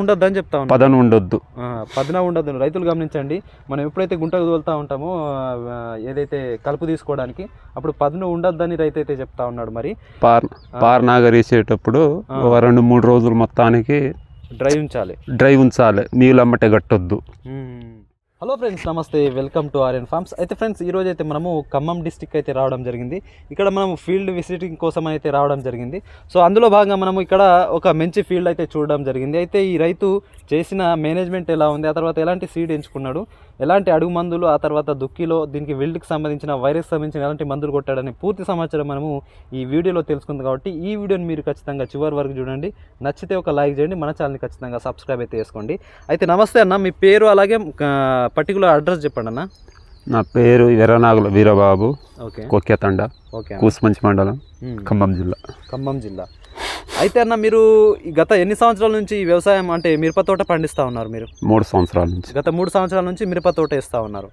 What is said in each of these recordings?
ఉండొద్దని చెప్తా ఉన్నాం. పదన ఉండొద్దు, పదన ఉండొద్దు. రైతులు గమనించండి, మనం ఎప్పుడైతే గుంటకు తోలుతూ ఉంటామో ఏదైతే కలుపు తీసుకోవడానికి అప్పుడు పదన ఉండొద్దని రైతు అయితే చెప్తా ఉన్నాడు. మరి పార్నాగర్ వేసేటప్పుడు 2-3 రోజులు మొత్తానికి డ్రై ఉంచాలి, నీళ్ళు అమ్మటే గట్టొద్దు. హలో ఫ్రెండ్స్, నమస్తే, వెల్కమ్ టు ఆర్యన్ ఫార్మ్స్. అయితే ఫ్రెండ్స్, ఈరోజు అయితే మనము ఖమ్మం డిస్టిక్ అయితే రావడం జరిగింది. ఇక్కడ మనం ఫీల్డ్ విజిటింగ్ కోసం అయితే రావడం జరిగింది. సో అందులో భాగంగా మనము ఇక్కడ ఒక మంచి ఫీల్డ్ అయితే చూడడం జరిగింది. అయితే ఈ రైతు చేసిన మేనేజ్మెంట్ ఎలా ఉంది, ఆ తర్వాత ఎలాంటి సీడ్ ఎంచుకున్నాడు, ఎలాంటి అడుగు మందులు, ఆ తర్వాత దుక్కిలో దీనికి విల్డ్కి సంబంధించిన వైరస్ సంబంధించిన ఎలాంటి మందులు కొట్టాడని పూర్తి సమాచారం మనము ఈ వీడియోలో తెలుసుకుంది. కాబట్టి ఈ వీడియోని మీరు ఖచ్చితంగా చివరి వరకు చూడండి. నచ్చితే ఒక లైక్ చేయండి, మన ఛానల్ని ఖచ్చితంగా సబ్స్క్రైబ్ అయితే చేసుకోండి. అయితే నమస్తే అన్న, మీ పేరు అలాగే పర్టికులర్ అడ్రస్ చెప్పండి అన్న. నా పేరు ఎర్రనాగుల వీరబాబు, కొక్కేతండ, కూసుమంచి మండలం, ఖమ్మం జిల్లా. అయితే అన్న, మీరు గత ఎన్ని సంవత్సరాల నుంచి ఈ వ్యవసాయం అంటే మిరప తోట పండిస్తూ ఉన్నారు? మీరు 3 సంవత్సరాల నుంచి, గత 3 సంవత్సరాల నుంచి మిరప తోట వేస్తూ ఉన్నారు.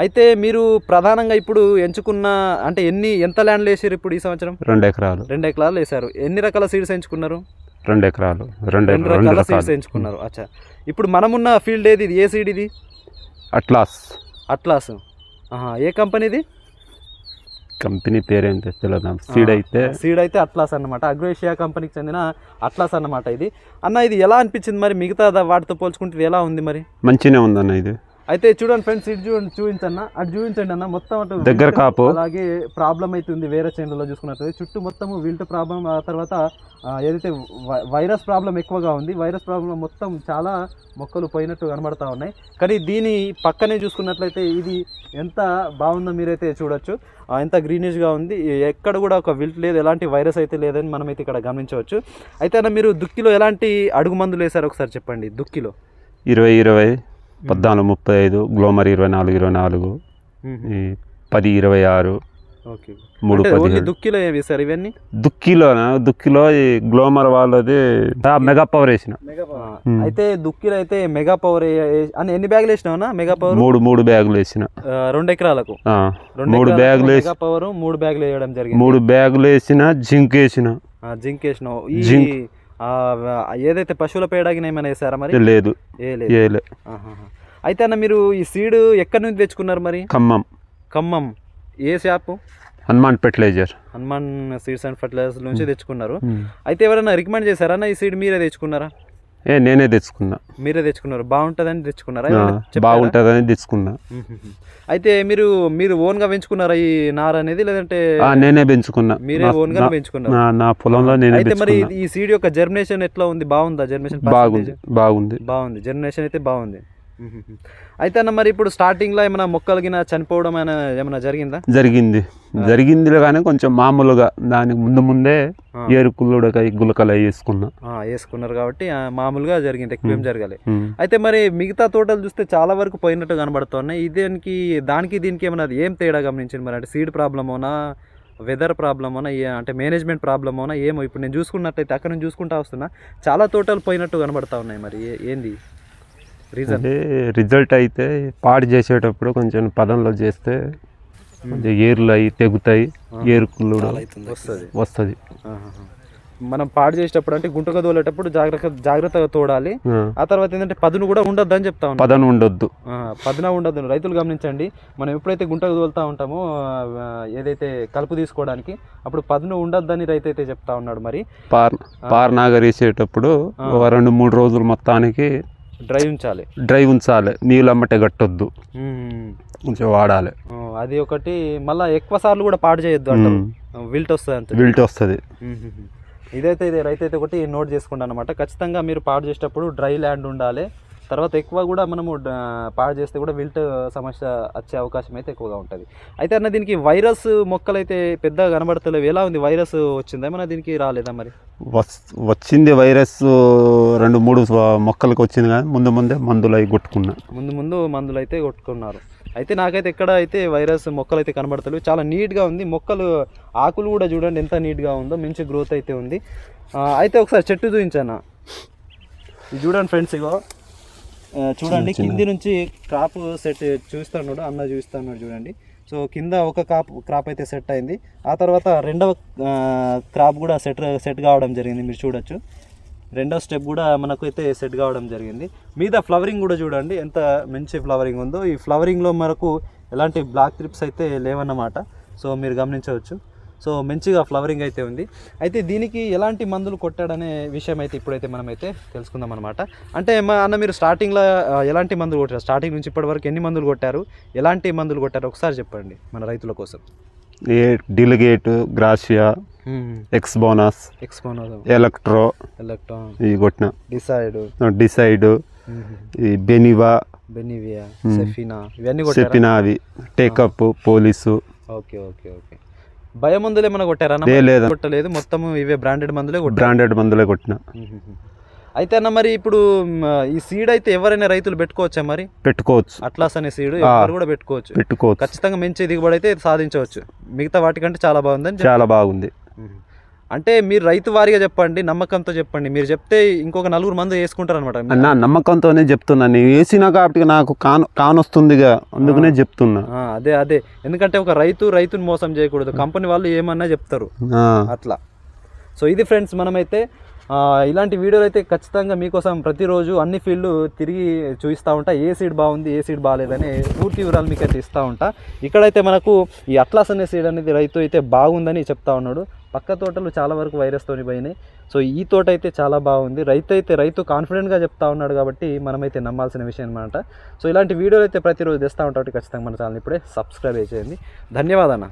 అయితే మీరు ప్రధానంగా ఇప్పుడు ఎంచుకున్న అంటే ఎంత ల్యాండ్లు వేసారు ఇప్పుడు ఈ సంవత్సరం? 2 ఎకరాలు. 2 ఎకరాలు వేసారు. ఎన్ని రకాల సీడ్స్ ఎంచుకున్నారు? 2 ఎకరాలు, 2 రకాల సీడ్స్ ఎంచుకున్నారు. అచ్చా, ఇప్పుడు మనమున్న ఫీల్డ్ ఏది? ఏ సీడ్ ఇది? అట్లాస్. ఏ కంపెనీది? కంపెనీ పేరేంటి తెలియదు. సీడ్ అయితే అట్లాస్ అన్నమాట. అగ్రోఏషియా కంపెనీకి చెందిన అట్లాస్ అన్నమాట ఇది. అన్న, ఇది ఎలా అనిపించింది మరి? మిగతా వాటితో పోల్చుకుంటే ఇది ఎలా ఉంది మరి? మంచిగానే ఉందన్న ఇది. అయితే చూడండి ఫ్రెండ్స్, ఇది చూపించండి, అటు చూపించండి అన్న. మొత్తం అటు దగ్గర కాపు, అలాగే ప్రాబ్లం అయితే ఉంది. వేరే చేనులలో చూసుకున్నట్టు చుట్టూ మొత్తం విల్ట్ ప్రాబ్లం, ఆ తర్వాత ఏదైతే వైరస్ ప్రాబ్లం ఎక్కువగా ఉంది. వైరస్ ప్రాబ్లం మొత్తం చాలా మొక్కలు పోయినట్టు కనబడతా ఉన్నాయి. కానీ దీని పక్కనే చూసుకున్నట్లయితే ఇది ఎంత బాగుందో మీరైతే చూడొచ్చు. ఎంత గ్రీనిష్గా ఉంది, ఎక్కడ కూడా ఒక విల్ట్ లేదు, ఎలాంటి వైరస్ అయితే లేదని మనమైతే ఇక్కడ గమనించవచ్చు. అయితే అన్న, మీరు దుక్కిలో ఎలాంటి అడుగు మందులు వేసారో ఒకసారి చెప్పండి. దుక్కిలో 20-20, 14-35, గ్లోమర్ 24-24, 10-26, 3-17. దుక్కిలో ఏమి వేసారు ఇవన్నీ? దుక్కిలో ఈ గ్లోమర్ వాళ్ళది మెగా పవర్ వేసిన. అయితే దుక్కిలో అయితే మెగా పవర్ అని ఎన్ని బ్యాగులు వేసినావు? మెగా పవర్ 3 బ్యాగులు వేసిన. 2 ఎకరాలకు 3 బ్యాగులు మెగా పవర్ 3 బ్యాగులు వేయడం జరిగింది. 3 బ్యాగులు వేసిన. జింక్ వేసినావు. ఏదైతే పశువుల పేడగిన ఏమైనా వేసారా మరి? లేదు. అయితే అన్న, మీరు ఈ సీడ్ ఎక్కడి నుంచి తెచ్చుకున్నారు మరి? ఖమ్మం. ఏ shop? Hanuman seeds and fertilisers నుంచి తెచ్చుకున్నారు. అయితే ఎవరైనా రికమెండ్ చేశారా ఈ సీడ్? మీరే తెచ్చుకున్నారా? నేనే తెచ్చుకున్నా. మీరే తెచ్చుకున్నారు. బాగుంటుందని తెచ్చుకున్నారా? బాగుంటుందని తెచ్చుకున్నా. అయితే మీరు ఓన్ గా పెంచుకున్నారా ఈ నార అనేది, లేదంటే? నేనే పెంచుకున్నా. మీరే ఓన్ గా పెంచుకున్నారు నా పొలంలో నేనే. అయితే మరి ఈ సీడ్ యొక్క జర్మినేషన్ ఎట్లా ఉంది? బాగుందా జర్మినేషన్? బాగుంది. జర్మినేషన్ అయితే బాగుంది. అయితే అన్న, మరి ఇప్పుడు స్టార్టింగ్ లో ఏమైనా మొక్కలు గిన చనిపోవడం ఏమైనా జరిగిందా? జరిగింది కానీ కొంచెం మామూలుగా. దానికి ముందే గులకలు వేసుకున్నారు కాబట్టి మామూలుగా జరిగింది, ఎక్కువ జరగాలి. అయితే మరి మిగతా తోటలు చూస్తే చాలా వరకు పోయినట్టు కనబడుతున్నాయి. దానికి దీనికి ఏమైనా ఏం తేడా గమనించింది మరి? అంటే సీడ్ ప్రాబ్లమోనా, వెదర్ ప్రాబ్లమోనా, అంటే మేనేజ్మెంట్ ప్రాబ్లమోనా, ఏమో? ఇప్పుడు నేను చూసుకున్నట్లయితే అక్కడ నుంచి చూసుకుంటా వస్తున్నా, చాలా తోటలు పోయినట్టు కనబడతా ఉన్నాయి. మరి ఏంది రిజల్ట్? అయితే పాడు చేసేటప్పుడు కొంచెం పదంలో చేస్తే ఏర్లు అవి తెగుతాయి, ఏరుకులు వస్తుంది. మనం పాడు చేసేటప్పుడు అంటే గుంటగా తోలేటప్పుడు జాగ్రత్తగా తోడాలి. ఆ తర్వాత ఏంటంటే పదును కూడా ఉండొద్దు అని చెప్తా ఉన్నాం. పదున ఉండొద్దు. రైతులు గమనించండి, మనం ఎప్పుడైతే గుంటకు తోలుతా ఉంటామో ఏదైతే కలుపు తీసుకోవడానికి అప్పుడు పదును ఉండొద్దని రైతు అయితే చెప్తా ఉన్నాడు. మరి పార్నాగర్ వేసేటప్పుడు 2-3 రోజులు మొత్తానికి డ్రై ఉంచాలి, నీళ్ళు అమ్మటే గట్టొద్దు, కొంచెం వాడాలి. అది ఒకటి. మళ్ళీ ఎక్కువ సార్లు కూడా పాడు చేయొద్దు అంటారు, విల్ట్ వస్తుంది. ఇదైతే రైతు అయితే ఒకటి నోట్ చేసుకుంటాను అనమాట. ఖచ్చితంగా మీరు పాడు చేసేటప్పుడు డ్రై ల్యాండ్ ఉండాలి. తర్వాత ఎక్కువ కూడా మనము పాడు చేస్తే కూడా విల్ట్ సమస్య వచ్చే అవకాశం అయితే ఎక్కువగా ఉంటుంది. అయితే అన్న, దీనికి వైరస్ మొక్కలు అయితే పెద్దగా కనబడతలేవు. ఎలా ఉంది? వైరస్ వచ్చిందా ఏమన్నా? దీనికి రాలేదా మరి? వచ్చింది వైరస్, 2-3 మొక్కలకు వచ్చింది కానీ ముందే మందులు అవి కొట్టుకున్నా. మందులు అయితే కొట్టుకున్నారు. అయితే నాకైతే ఎక్కడ అయితే వైరస్ మొక్కలు అయితే కనబడతలేవు. చాలా నీట్గా ఉంది మొక్కలు. ఆకులు కూడా చూడండి ఎంత నీట్గా ఉందో, మంచి గ్రోత్ అయితే ఉంది. అయితే ఒకసారి చెట్టు చూపించాను. ఇది చూడండి ఫ్రెండ్స్, ఇగో చూడండి, కింది నుంచి క్రాప్ సెట్ చూస్తున్నాడు అన్న, చూస్తున్నాడు చూడండి. సో కింద ఒక క్రాప్ అయితే సెట్ అయింది. ఆ తర్వాత రెండవ క్రాప్ కూడా సెట్ కావడం జరిగింది. మీరు చూడొచ్చు, రెండో స్టెప్ కూడా మనకైతే సెట్ కావడం జరిగింది. మీద ఫ్లవరింగ్ కూడా చూడండి ఎంత మంచి ఫ్లవరింగ్ ఉందో. ఈ ఫ్లవరింగ్లో మనకు ఎలాంటి బ్లాక్ ట్రిప్స్ అయితే లేవన్నమాట. సో మీరు గమనించవచ్చు. సో మంచిగా ఫ్లవరింగ్ అయితే ఉంది. అయితే దీనికి ఎలాంటి మందులు కొట్టాడనే విషయం అయితే ఇప్పుడైతే మనమైతే తెలుసుకుందాం అనమాట. అంటే అన్న మీరు స్టార్టింగ్లో ఎలాంటి మందులు కొట్టారు, స్టార్టింగ్ నుంచి ఇప్పటి వరకు ఎన్ని మందులు కొట్టారు, ఎలాంటి మందులు కొట్టారు ఒకసారి చెప్పండి మన రైతుల కోసం. డిలిగేట్, గ్రాషియా, ఎక్స్బోనస్, ఎలక్ట్రో ఇవి కొట్టిన. డిసైడ్, ఈ బెనివియా, సెఫినా ఇవన్నీ సెఫినా, అవి take up, police. Okay okay okay. భయ మందులే ఏమైనా కొట్టారా? కొట్టలేదు, మొత్తం ఇవే బ్రాండెడ్ మందులే కొట్టిన. అయితే అన్న మరి ఇప్పుడు ఈ సీడ్ అయితే ఎవరైనా రైతులు పెట్టుకోవచ్చా? మరి పెట్టుకోవచ్చు. అట్లాస్ అనే సీడ్ ఎవరు కూడా పెట్టుకోవచ్చు. ఖచ్చితంగా మంచి దిగుబడి అయితే సాధించవచ్చు. మిగతా వాటికంటే చాలా బాగుందని. చాలా బాగుంది. అంటే మీరు రైతు వారిగా చెప్పండి, నమ్మకంతో చెప్పండి. మీరు చెప్తే ఇంకొక 4 మంది వేసుకుంటారు అనమాట. నా నమ్మకంతోనే చెప్తున్నా. నేను వేసినా కాబట్టి నాకు కానొస్తుందిగా, అందుకనే చెప్తున్నా. అదే ఎందుకంటే ఒక రైతుని మోసం చేయకూడదు. కంపెనీ వాళ్ళు ఏమన్నా చెప్తారు అట్లా. సో ఇది ఫ్రెండ్స్, మనమైతే ఇలాంటి వీడియోలు అయితే ఖచ్చితంగా మీకోసం ప్రతిరోజు అన్ని ఫీల్డ్ తిరిగి చూపిస్తూ ఉంటా. ఏ సీడ్ బాగుంది, ఏ సీడ్ బాగాలేదని పూర్తి వివరాలు మీకు అయితే ఇస్తూ ఉంటా. ఇక్కడైతే మనకు ఈ అట్లాస్ అనే సీడ్ అనేది రైతు అయితే బాగుందని చెప్తా ఉన్నాడు. పక్క తోటలు చాలా వరకు వైరస్తో పోయినాయి. సో ఈ తోట అయితే చాలా బాగుంది. రైతు కాన్ఫిడెంట్గా చెప్తా ఉన్నాడు కాబట్టి మనమైతే నమ్మాల్సిన విషయం అనమాట. సో ఇలాంటి వీడియోలు అయితే ప్రతిరోజు తెస్తూ ఉంటాం. ఖచ్చితంగా మన ఛానల్ ఇప్పుడే సబ్స్క్రైబ్ చేయండి. ధన్యవాదాలు.